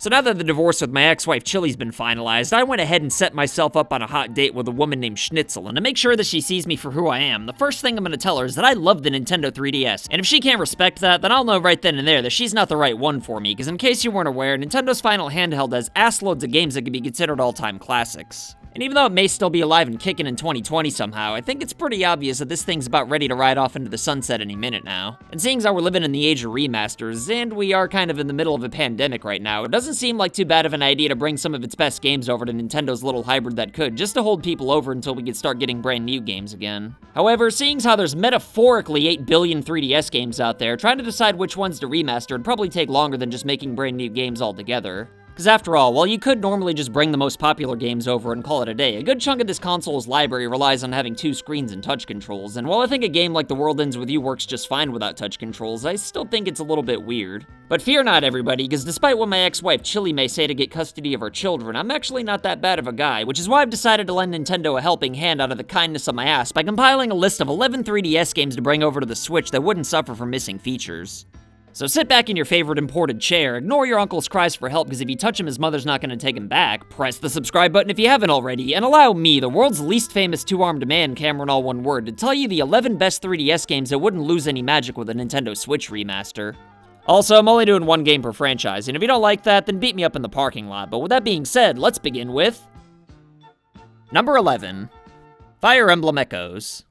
So now that the divorce with my ex-wife Chili's been finalized, I went ahead and set myself up on a hot date with a woman named Schnitzel, and to make sure that she sees me for who I am, the first thing I'm gonna tell her is that I love the Nintendo 3DS, and if she can't respect that, then I'll know right then and there that she's not the right one for me, because in case you weren't aware, Nintendo's final handheld has assloads of games that can be considered all-time classics. And even though it may still be alive and kicking in 2020 somehow, I think it's pretty obvious that this thing's about ready to ride off into the sunset any minute now. And seeing as how we're living in the age of remasters, and we are kind of in the middle of a pandemic right now, it doesn't seem like too bad of an idea to bring some of its best games over to Nintendo's little hybrid that could, just to hold people over until we could start getting brand new games again. However, seeing as how there's metaphorically 8 billion 3DS games out there, trying to decide which ones to remaster would probably take longer than just making brand new games altogether. Because after all, while you could normally just bring the most popular games over and call it a day, a good chunk of this console's library relies on having 2 screens and touch controls, and while I think a game like The World Ends With You works just fine without touch controls, I still think it's a little bit weird. But fear not, everybody, because despite what my ex-wife Chili may say to get custody of our children, I'm actually not that bad of a guy, which is why I've decided to lend Nintendo a helping hand out of the kindness of my ass by compiling a list of 11 3DS games to bring over to the Switch that wouldn't suffer from missing features. So sit back in your favorite imported chair, ignore your uncle's cries for help because if you touch him, his mother's not going to take him back, press the subscribe button if you haven't already, and allow me, the world's least famous two-armed man, CameronAllOneWord, to tell you the 11 best 3DS games that wouldn't lose any magic with a Nintendo Switch remaster. Also, I'm only doing one game per franchise, and if you don't like that, then beat me up in the parking lot, but with that being said, let's begin with... Number 11. Fire Emblem Echoes.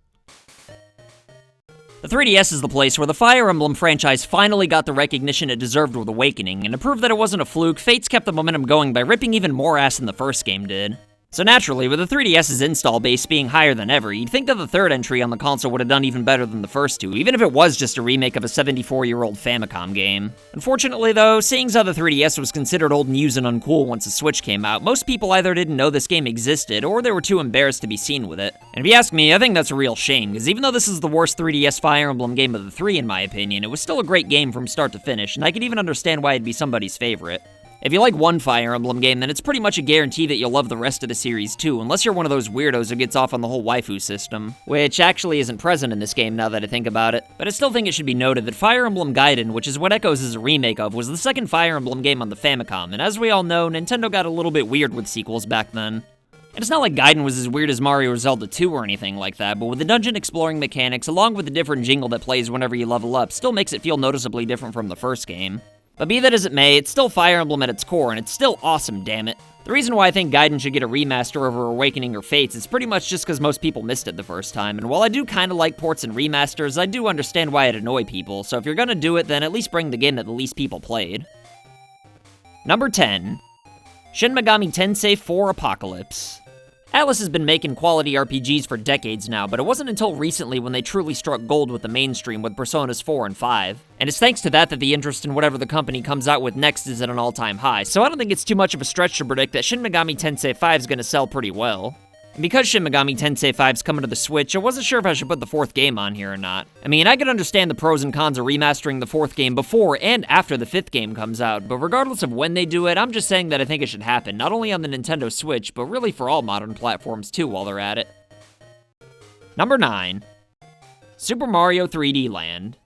The 3DS is the place where the Fire Emblem franchise finally got the recognition it deserved with Awakening, and to prove that it wasn't a fluke, Fates kept the momentum going by ripping even more ass than the first game did. So naturally, with the 3DS's install base being higher than ever, you'd think that the third entry on the console would have done even better than the first two, even if it was just a remake of a 74-year-old Famicom game. Unfortunately though, seeing as how the 3DS was considered old news and uncool once the Switch came out, most people either didn't know this game existed, or they were too embarrassed to be seen with it. And if you ask me, I think that's a real shame, because even though this is the worst 3DS Fire Emblem game of the 3 in my opinion, it was still a great game from start to finish, and I could even understand why it'd be somebody's favorite. If you like one Fire Emblem game, then it's pretty much a guarantee that you'll love the rest of the series too, unless you're one of those weirdos who gets off on the whole waifu system, which actually isn't present in this game now that I think about it. But I still think it should be noted that Fire Emblem Gaiden, which is what Echoes is a remake of, was the second Fire Emblem game on the Famicom, and as we all know, Nintendo got a little bit weird with sequels back then. And it's not like Gaiden was as weird as Mario or Zelda 2 or anything like that, but with the dungeon exploring mechanics, along with the different jingle that plays whenever you level up, still makes it feel noticeably different from the first game. But be that as it may, it's still Fire Emblem at its core, and it's still awesome, damn it. The reason why I think Gaiden should get a remaster over Awakening or Fates is pretty much just because most people missed it the first time, and while I do kinda like ports and remasters, I do understand why it'd annoy people, so if you're gonna do it, then at least bring the game that the least people played. Number 10. Shin Megami Tensei 4 Apocalypse. Atlas has been making quality RPGs for decades now, but it wasn't until recently when they truly struck gold with the mainstream with Personas 4 and 5. And it's thanks to that the interest in whatever the company comes out with next is at an all-time high, so I don't think it's too much of a stretch to predict that Shin Megami Tensei 5 is gonna sell pretty well. And because Shin Megami Tensei 5's coming to the Switch, I wasn't sure if I should put the fourth game on here or not. I mean, I could understand the pros and cons of remastering the fourth game before and after the fifth game comes out, but regardless of when they do it, I'm just saying that I think it should happen, not only on the Nintendo Switch, but really for all modern platforms too while they're at it. Number 9. Super Mario 3D Land.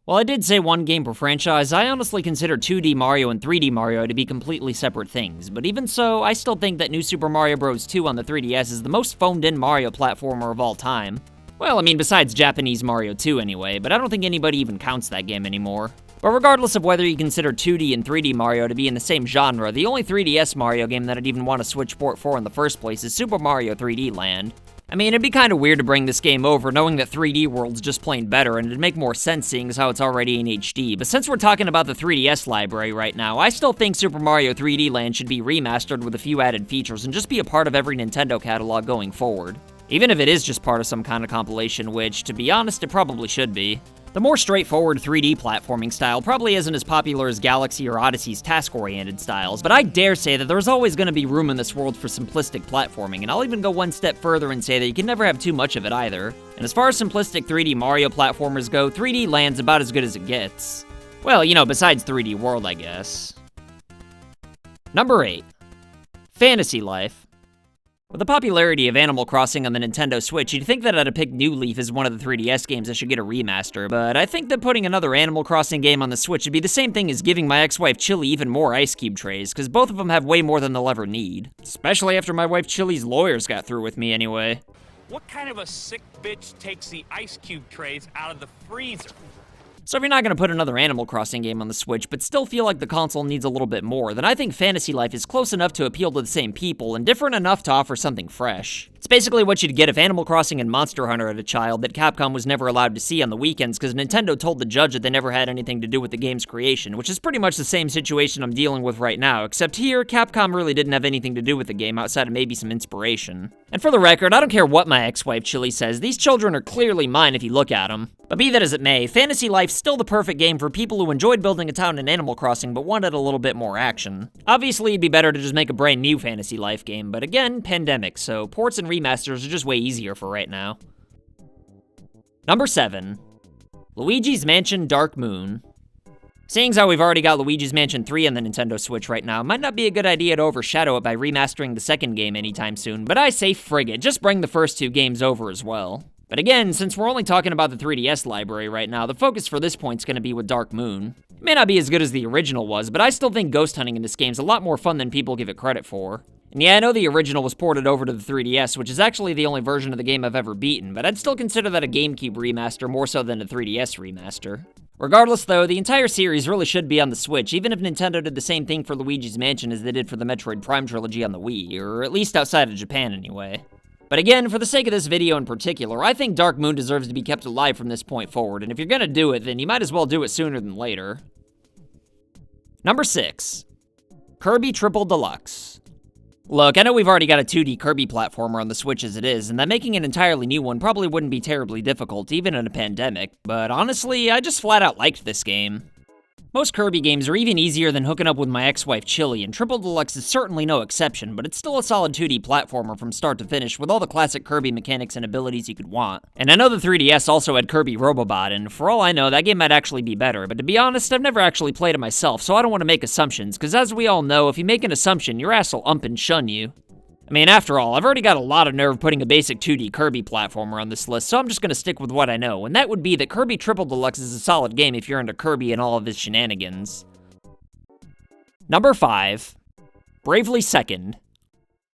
While I did say one game per franchise, I honestly consider 2D Mario and 3D Mario to be completely separate things, but even so, I still think that New Super Mario Bros. 2 on the 3DS is the most phoned-in Mario platformer of all time. Well, I mean, besides Japanese Mario 2 anyway, but I don't think anybody even counts that game anymore. But regardless of whether you consider 2D and 3D Mario to be in the same genre, the only 3DS Mario game that I'd even want to Switch port for in the first place is Super Mario 3D Land. I mean, it'd be kinda weird to bring this game over knowing that 3D World's just plain better, and it'd make more sense seeing as how it's already in HD, but since we're talking about the 3DS library right now, I still think Super Mario 3D Land should be remastered with a few added features and just be a part of every Nintendo catalog going forward. Even if it is just part of some kind of compilation, which, to be honest, it probably should be. The more straightforward 3D platforming style probably isn't as popular as Galaxy or Odyssey's task-oriented styles, but I dare say that there's always going to be room in this world for simplistic platforming, and I'll even go one step further and say that you can never have too much of it either. And as far as simplistic 3D Mario platformers go, 3D Land's about as good as it gets. Well, you know, besides 3D World, I guess. Number 8. Fantasy Life. With the popularity of Animal Crossing on the Nintendo Switch, you'd think that I'd pick New Leaf as one of the 3DS games that should get a remaster, but I think that putting another Animal Crossing game on the Switch would be the same thing as giving my ex-wife Chili even more ice cube trays, because both of them have way more than they'll ever need. Especially after my wife Chili's lawyers got through with me anyway. What kind of a sick bitch takes the ice cube trays out of the freezer? So if you're not going to put another Animal Crossing game on the Switch, but still feel like the console needs a little bit more, then I think Fantasy Life is close enough to appeal to the same people, and different enough to offer something fresh. It's basically what you'd get if Animal Crossing and Monster Hunter had a child that Capcom was never allowed to see on the weekends because Nintendo told the judge that they never had anything to do with the game's creation, which is pretty much the same situation I'm dealing with right now, except here, Capcom really didn't have anything to do with the game outside of maybe some inspiration. And for the record, I don't care what my ex-wife Chili says, these children are clearly mine if you look at them. But be that as it may, Fantasy Life's still the perfect game for people who enjoyed building a town in Animal Crossing but wanted a little bit more action. Obviously, it'd be better to just make a brand new Fantasy Life game, but again, pandemic, so ports and remasters are just way easier for right now. Number 7. Luigi's Mansion Darkmoon. Seeing as how we've already got Luigi's Mansion 3 on the Nintendo Switch right now, might not be a good idea to overshadow it by remastering the second game anytime soon, but I say frig it, just bring the first two games over as well. But again, since we're only talking about the 3DS library right now, the focus for this point's gonna be with Darkmoon. It may not be as good as the original was, but I still think ghost hunting in this game's a lot more fun than people give it credit for. And yeah, I know the original was ported over to the 3DS, which is actually the only version of the game I've ever beaten, but I'd still consider that a GameCube remaster more so than a 3DS remaster. Regardless though, the entire series really should be on the Switch, even if Nintendo did the same thing for Luigi's Mansion as they did for the Metroid Prime trilogy on the Wii, or at least outside of Japan anyway. But again, for the sake of this video in particular, I think Darkmoon deserves to be kept alive from this point forward, and if you're gonna do it, then you might as well do it sooner than later. Number 6. Kirby Triple Deluxe. Look, I know we've already got a 2D Kirby platformer on the Switch as it is, and that making an entirely new one probably wouldn't be terribly difficult, even in a pandemic, but honestly, I just flat out liked this game. Most Kirby games are even easier than hooking up with my ex-wife Chili, and Triple Deluxe is certainly no exception, but it's still a solid 2D platformer from start to finish with all the classic Kirby mechanics and abilities you could want. And I know the 3DS also had Kirby Robobot, and for all I know, that game might actually be better, but to be honest, I've never actually played it myself, so I don't want to make assumptions, because as we all know, if you make an assumption, your ass will ump and shun you. I mean, after all, I've already got a lot of nerve putting a basic 2D Kirby platformer on this list, so I'm just gonna stick with what I know, and that would be that Kirby Triple Deluxe is a solid game if you're into Kirby and all of his shenanigans. Number 5. Bravely Second.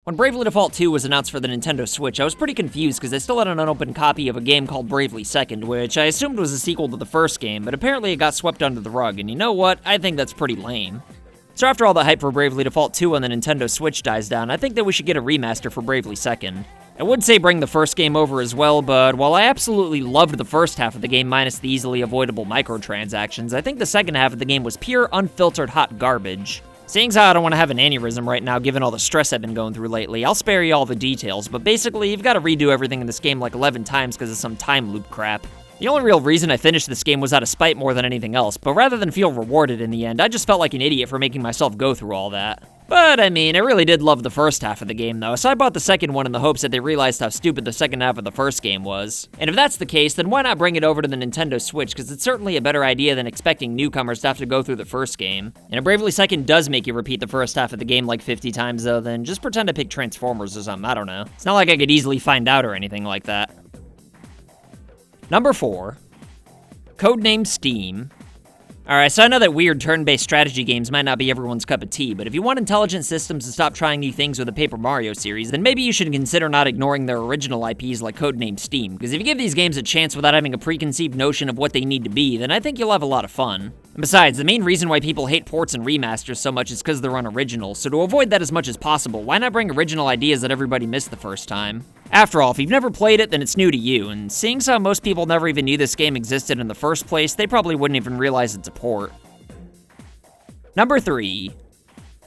When Bravely Default 2 was announced for the Nintendo Switch, I was pretty confused because I still had an unopened copy of a game called Bravely Second, which I assumed was a sequel to the first game, but apparently it got swept under the rug, and you know what? I think that's pretty lame. So after all the hype for Bravely Default 2 on the Nintendo Switch dies down, I think that we should get a remaster for Bravely Second. I would say bring the first game over as well, but while I absolutely loved the first half of the game minus the easily avoidable microtransactions, I think the second half of the game was pure, unfiltered hot garbage. Seeing as how I don't want to have an aneurysm right now given all the stress I've been going through lately, I'll spare you all the details, but basically you've got to redo everything in this game like 11 times because of some time loop crap. The only real reason I finished this game was out of spite more than anything else, but rather than feel rewarded in the end, I just felt like an idiot for making myself go through all that. But I mean, I really did love the first half of the game though, so I bought the second one in the hopes that they realized how stupid the second half of the first game was. And if that's the case, then why not bring it over to the Nintendo Switch, because it's certainly a better idea than expecting newcomers to have to go through the first game. And if Bravely Second does make you repeat the first half of the game like 50 times though, then just pretend to pick Transformers or something, I don't know. It's not like I could easily find out or anything like that. Number 4. Codename Steam. Alright, so I know that weird turn-based strategy games might not be everyone's cup of tea, but if you want intelligent systems to stop trying new things with the Paper Mario series, then maybe you should consider not ignoring their original IPs like Codename Steam, because if you give these games a chance without having a preconceived notion of what they need to be, then I think you'll have a lot of fun. And besides, the main reason why people hate ports and remasters so much is because they're unoriginal, so to avoid that as much as possible, why not bring original ideas that everybody missed the first time? After all, if you've never played it, then it's new to you, and seeing as how most people never even knew this game existed in the first place, they probably wouldn't even realize it's a port. Number 3.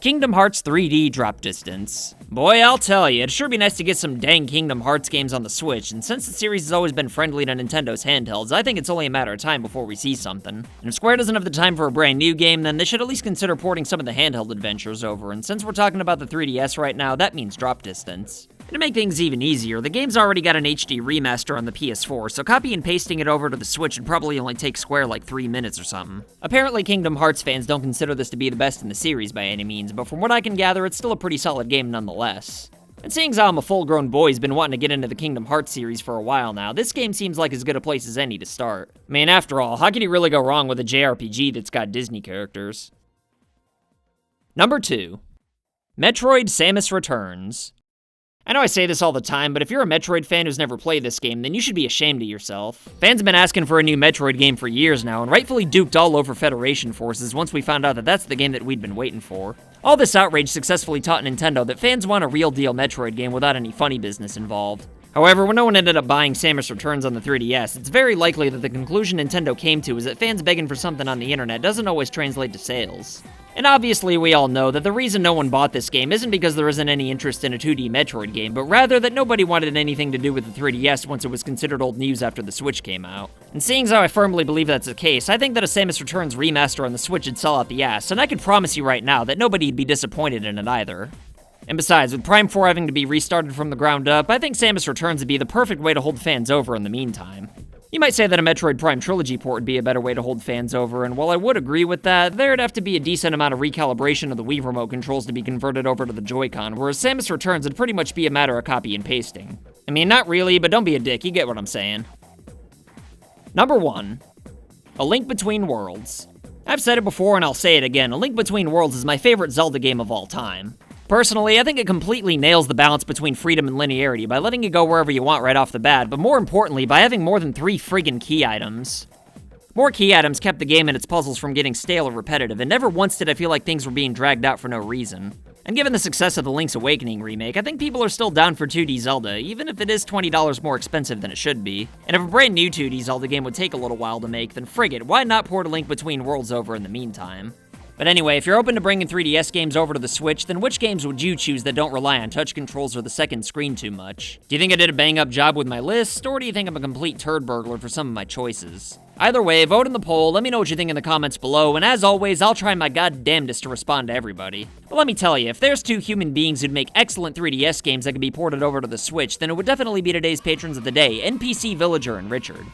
Kingdom Hearts 3D Drop Distance. Boy, I'll tell you, it'd sure be nice to get some dang Kingdom Hearts games on the Switch, and since the series has always been friendly to Nintendo's handhelds, I think it's only a matter of time before we see something. And if Square doesn't have the time for a brand new game, then they should at least consider porting some of the handheld adventures over, and since we're talking about the 3DS right now, that means Drop Distance. And to make things even easier, the game's already got an HD remaster on the PS4, so copy and pasting it over to the Switch would probably only take Square like 3 minutes or something. Apparently Kingdom Hearts fans don't consider this to be the best in the series by any means, but from what I can gather, it's still a pretty solid game nonetheless. And seeing as how I'm a full-grown boy who's been wanting to get into the Kingdom Hearts series for a while now, this game seems like as good a place as any to start. I mean, after all, how can you really go wrong with a JRPG that's got Disney characters? Number 2. Metroid Samus Returns. I know I say this all the time, but if you're a Metroid fan who's never played this game, then you should be ashamed of yourself. Fans have been asking for a new Metroid game for years now, and rightfully duped all over Federation forces once we found out that that's the game that we'd been waiting for. All this outrage successfully taught Nintendo that fans want a real-deal Metroid game without any funny business involved. However, when no one ended up buying Samus Returns on the 3DS, it's very likely that the conclusion Nintendo came to is that fans begging for something on the internet doesn't always translate to sales. And obviously, we all know that the reason no one bought this game isn't because there isn't any interest in a 2D Metroid game, but rather that nobody wanted anything to do with the 3DS once it was considered old news after the Switch came out. And seeing as how I firmly believe that's the case, I think that a Samus Returns remaster on the Switch would sell out the ass, and I can promise you right now that nobody'd be disappointed in it either. And besides, with Prime 4 having to be restarted from the ground up, I think Samus Returns would be the perfect way to hold fans over in the meantime. You might say that a Metroid Prime Trilogy port would be a better way to hold fans over, and while I would agree with that, there'd have to be a decent amount of recalibration of the Wii Remote controls to be converted over to the Joy-Con, whereas Samus Returns would pretty much be a matter of copy and pasting. I mean, not really, but don't be a dick, you get what I'm saying. Number 1. A Link Between Worlds. I've said it before and I'll say it again, A Link Between Worlds is my favorite Zelda game of all time. Personally, I think it completely nails the balance between freedom and linearity by letting you go wherever you want right off the bat, but more importantly, by having more than 3 friggin' key items. More key items kept the game and its puzzles from getting stale or repetitive, and never once did I feel like things were being dragged out for no reason. And given the success of the Link's Awakening remake, I think people are still down for 2D Zelda, even if it is $20 more expensive than it should be. And if a brand new 2D Zelda game would take a little while to make, then frig it, why not port A Link Between Worlds over in the meantime? But anyway, if you're open to bringing 3DS games over to the Switch, then which games would you choose that don't rely on touch controls or the second screen too much? Do you think I did a bang-up job with my list, or do you think I'm a complete turd burglar for some of my choices? Either way, vote in the poll, let me know what you think in the comments below, and as always, I'll try my goddamnedest to respond to everybody. But let me tell you, if there's 2 human beings who'd make excellent 3DS games that could be ported over to the Switch, then it would definitely be today's patrons of the day, NPC Villager and Richard.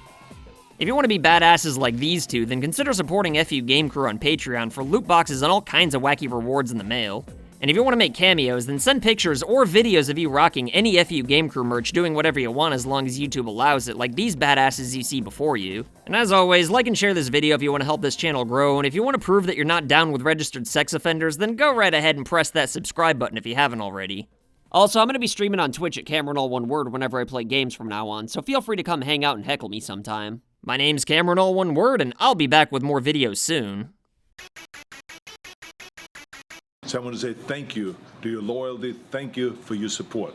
If you want to be badasses like these two, then consider supporting FU Game Crew on Patreon for loot boxes and all kinds of wacky rewards in the mail. And if you want to make cameos, then send pictures or videos of you rocking any FU Game Crew merch doing whatever you want as long as YouTube allows it, like these badasses you see before you. And as always, like and share this video if you want to help this channel grow, and if you want to prove that you're not down with registered sex offenders, then go right ahead and press that subscribe button if you haven't already. Also, I'm going to be streaming on Twitch at CameronAllOneWord whenever I play games from now on, so feel free to come hang out and heckle me sometime. My name's CameronAllOneWord, and I'll be back with more videos soon. So I want to say thank you to your loyalty, thank you for your support.